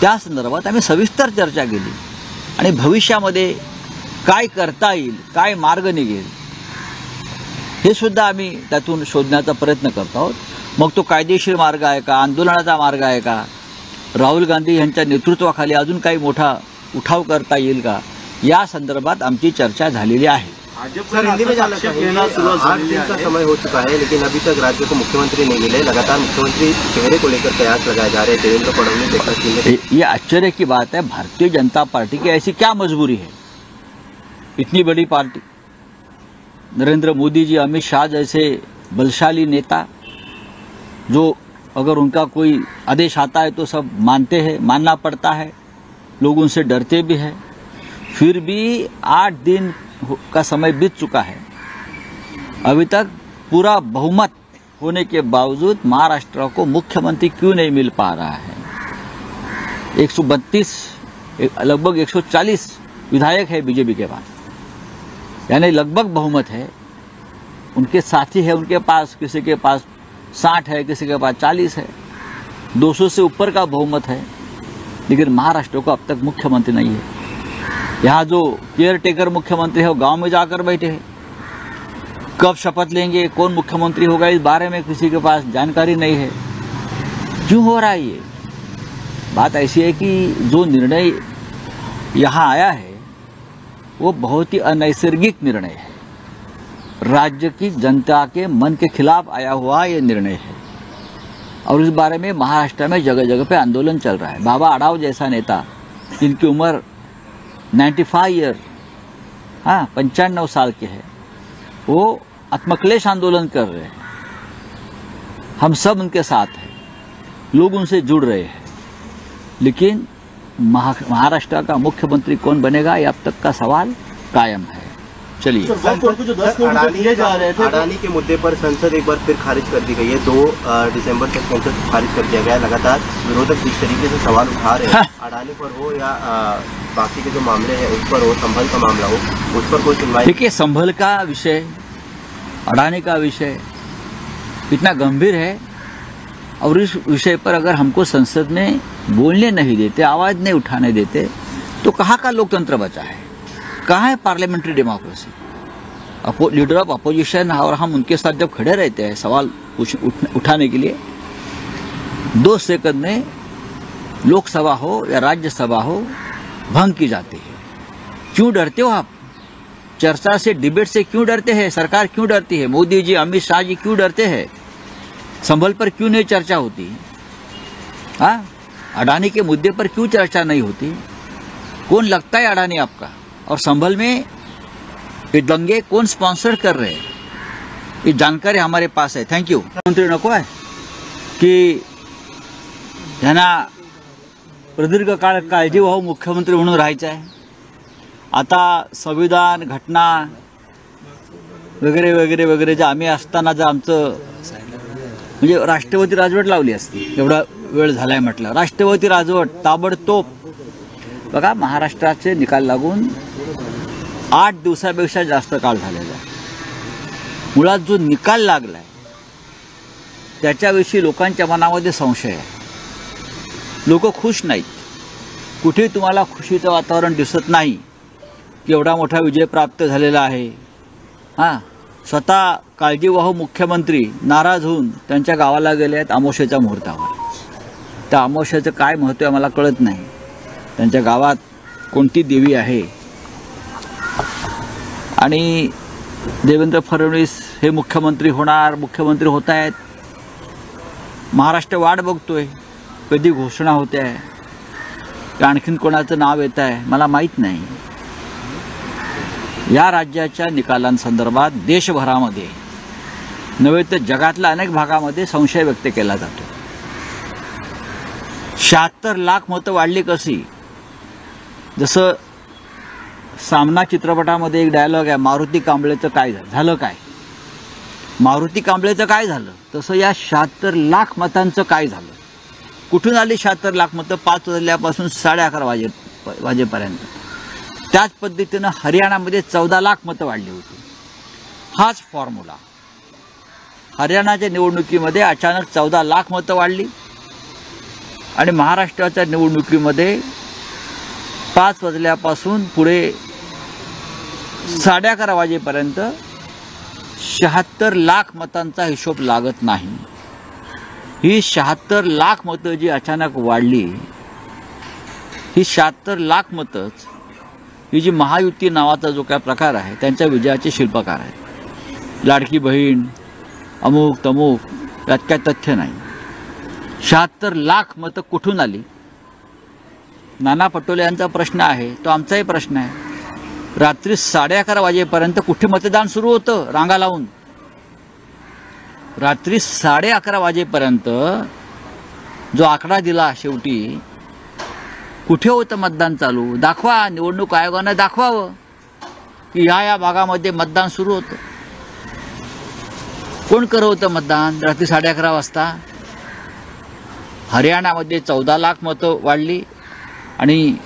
त्या संदर्भात आम्ही सविस्तर चर्चा केली आणि भविष्यामध्ये काय करता येईल, काय मार्ग निघेल हे सुद्धा आम्ही त्यातून शोधण्याचा प्रयत्न करत आहोत. मग तो कायदेशीर मार्ग आहे का, आंदोलनाचा मार्ग आहे का, राहुल गांधी यांच्या नेतृत्वाखाली अजून काही मोठा उठाव करता येईल का, या संदर्भात आमची चर्चा झालेली आहे. सर, हिंदी में जानना चाहिए, 8 दिन का समय हो चुका है लेकिन अभी तक राज्य को मुख्यमंत्री नहीं मिले. लगातार मुख्यमंत्री चेहरे को लेकर प्रयास लगाए जा रहे हैं. देवेंद्र फडणवीस, ये आश्चर्य की बात है. भारतीय जनता पार्टी की ऐसी क्या मजबूरी है, इतनी बड़ी पार्टी, नरेंद्र मोदी जी, अमित शाह जैसे बलशाली नेता, जो अगर उनका कोई आदेश आता है तो सब मानते हैं, मानना पड़ता है, लोग उनसे डरते भी हैं. फिर भी 8 दिन का समय बीत चुका है, अभी तक पूरा बहुमत होने के बावजूद महाराष्ट्र को मुख्यमंत्री क्यों नहीं मिल पा रहा है. 132 लगभग 140 विधायक है बीजेपी के पास, यानी लगभग बहुमत है. उनके साथी है उनके पास, किसी के पास 60 है, किसी के पास 40 है, 200 से ऊपर का बहुमत है, लेकिन महाराष्ट्र को अब तक मुख्यमंत्री नहीं है. यहाँ जो केयर टेकर मुख्यमंत्री है वो गांव में जाकर बैठे हैं. कब शपथ लेंगे, कौन मुख्यमंत्री होगा, इस बारे में किसी के पास जानकारी नहीं है. क्यों हो रहा है ये? बात ऐसी है कि जो निर्णय यहाँ आया है वो बहुत ही अनैसर्गिक निर्णय है. राज्य की जनता के मन के खिलाफ आया हुआ ये निर्णय है और इस बारे में महाराष्ट्र में जगह जगह पे आंदोलन चल रहा है. बाबा आडाव जैसा नेता, जिनकी उम्र 95 ईयर, 95 साल के हैं, वो आत्मक्लेश आंदोलन कर रहे हैं. हम सब उनके साथ हैं, लोग उनसे जुड़ रहे हैं, लेकिन महाराष्ट्र का मुख्यमंत्री कौन बनेगा ये अब तक का सवाल कायम है. चलिए, अडानी के मुद्दे पर संसद एक बार फिर खारिज कर दी गई है. 2 दिसंबर तक संसद खारिज कर दिया गया. लगातार विरोधक इस तरीके से सवाल उठा रहे हैं, अडानी पर हो या बाकी के जो मामले हैं उस पर हो, संभल का मामला हो, उस पर कोई सुनवाई. देखिए, संभल का विषय, अडानी का विषय इतना गंभीर है और इस विषय पर अगर हमको संसद में बोलने नहीं देते, आवाज नहीं उठाने देते, तो कहाँ का लोकतंत्र बचा है, कहाँ है parliamentary democracy. Leader of opposition और हम उनके साथ जब खड़े रहते हैं सवाल उठाने के लिए, 2 सेकंड में लोकसभा हो या राज्यसभा हो भंग की जाती है. क्यों डरते हो आप? चर्चा से, डिबेट से क्यों डरते हैं? सरकार क्यों डरती है? मोदी जी, अमित शाह जी क्यों डरते हैं? संभल पर क्यों नहीं चर्चा होती? अडानी के मुद्दे पर क्यों चर्चा नहीं होती? कौन लगता है अडानी आपका? और संभल में ये दंगे कौन स्पॉन्सर कर रहे हैं, ये जानकारी हमारे पास है. Thank you. मंत्री नको आहे की त्यांना प्रदीर्घ काळ काळजीवाहू मुख्यमंत्री म्हणून राहायचं आहे. आता संविधान, घटना वगैरे वगैरे वगैरे जे आम्ही असताना जर आमचं म्हणजे राष्ट्रपती राजवट लावली असती, एवढा वेळ झालाय म्हटलं, राष्ट्रपती राजवट ताबडतोब. बघा, महाराष्ट्राचे निकाल लागून 8 दिवसापेक्षा जास्त काळ झालेला आहे. मुळात जो निकाल लागलाय त्याच्याविषयी लोकांच्या मनामध्ये संशय आहे. लोक खुश नाहीत. कुठेही तुम्हाला खुशीचं वातावरण दिसत नाही की एवढा मोठा विजय प्राप्त झालेला आहे. स्वतः काळजीवाहू मुख्यमंत्री नाराज होऊन त्यांच्या गावाला गेले आहेत अमावस्येच्या मुहूर्तावर. त्या अमावस्येचं काय महत्त्व आहे मला कळत नाही. त्यांच्या गावात कोणती देवी आहे आणि देवेंद्र फडणवीस हे मुख्यमंत्री होणार, मुख्यमंत्री होत आहेत. महाराष्ट्र वाट बघतोय कधी घोषणा होते आहे, आणखीन कोणाचं नाव येत आहे मला माहीत नाही. या राज्याच्या निकालांसंदर्भात देशभरामध्ये नव्हे तर जगातल्या अनेक भागामध्ये संशय व्यक्त केला जातो. 76 लाख मतं वाढली कशी? जसं सामना चित्रपटामध्ये एक डायलॉग आहे, मारुती कांबळेचं काय झालं काय, मारुती कांबळेचं काय झालं, तसं या 76 लाख मतांचं काय झालं. कुठून आली 76 लाख मतं? 5 वाजल्यापासून 11:30 वाजेपर्यंत. त्याच पद्धतीनं हरियाणामध्ये 14 लाख मतं वाढली होती. हाच फॉर्म्युला हरियाणाच्या निवडणुकीमध्ये अचानक 14 लाख मतं वाढली आणि महाराष्ट्राच्या निवडणुकीमध्ये 5 वाजल्यापासून पुढे 11:30 वाजेपर्यंत 76 लाख मतांचा हिशोब लागत नाही. ही 76 लाख मतं जी अचानक वाढली, ही 76 लाख मतच ही जी महायुती नावाचा जो काय प्रकार आहे त्यांच्या विजयाचे शिल्पकार आहेत. लाडकी बहीण अमुक तमुक यात काय तथ्य नाही. 76 लाख मतं कुठून आली? नाना पटोले यांचा प्रश्न आहे, तो आमचाही प्रश्न आहे. रात्री 11:30 वाजेपर्यंत कुठे मतदान सुरू होतं रांगा लावून? रात्री 11:30 वाजेपर्यंत जो आकडा दिला शेवटी, कुठे होतं मतदान चालू? दाखवा, निवडणूक आयोगानं दाखवावं की या भागामध्ये मतदान सुरू होतं. कोण करत होतं मतदान रात्री 11:30 वाजता? हरियाणामध्ये 14 लाख मतं वाढली आणि